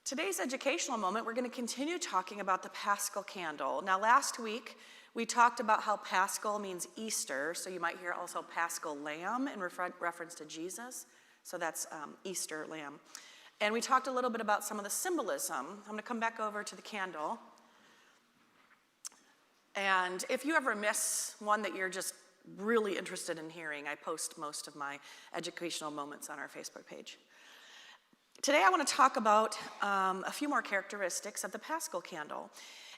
Today's educational moment, we're going to continue talking about the Paschal candle. Now, last week, we talked about how Paschal means Easter, so you might hear also Paschal lamb in reference to Jesus, so that's Easter lamb. And we talked a little bit about some of the symbolism. I'm going to come back over to the candle. And if you ever miss one that you're just really interested in hearing, I post most of my educational moments on our Facebook page. Today I want to talk about a few more characteristics of the Paschal candle.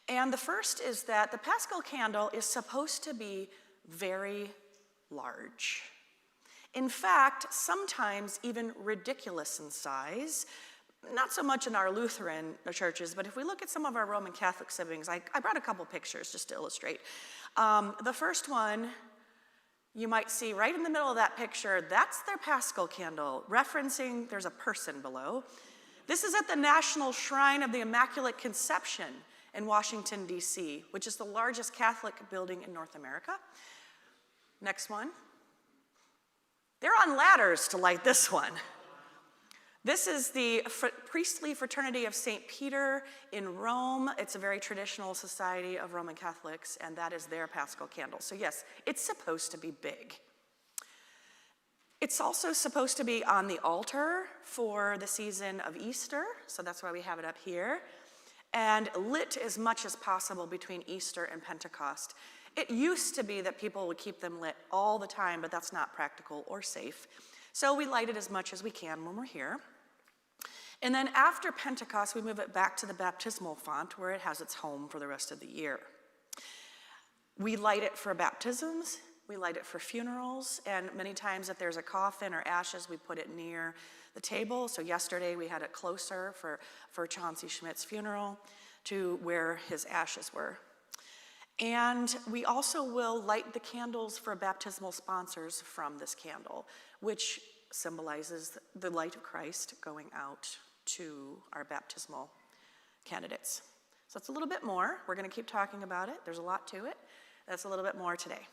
And the first is that the Paschal candle is supposed to be very large. In fact, sometimes even ridiculous in size. Not so much in our Lutheran churches, but if we look at some of our Roman Catholic siblings, I brought a couple pictures just to illustrate. The first one, you might see right in the middle of that picture, that's their Paschal candle, referencing there's a person below. This is at the National Shrine of the Immaculate Conception in Washington, D.C., which is the largest Catholic building in North America. Next one. They're on ladders to light this one. This is the priestly fraternity of St. Peter in Rome. It's a very traditional society of Roman Catholics, and that is their Paschal candle. So yes, it's supposed to be big. It's also supposed to be on the altar for the season of Easter, so that's why we have it up here, and lit as much as possible between Easter and Pentecost. It used to be that people would keep them lit all the time, but that's not practical or safe. So we light it as much as we can when we're here. And then after Pentecost, we move it back to the baptismal font where it has its home for the rest of the year. We light it for baptisms, we light it for funerals, and many times if there's a coffin or ashes, we put it near the table. So yesterday we had it closer for Chauncey Schmidt's funeral to where his ashes were. And we also will light the candles for baptismal sponsors from this candle, which symbolizes the light of Christ going out to our baptismal candidates. So it's a little bit more. We're going to keep talking about it. There's a lot to it. That's a little bit more today.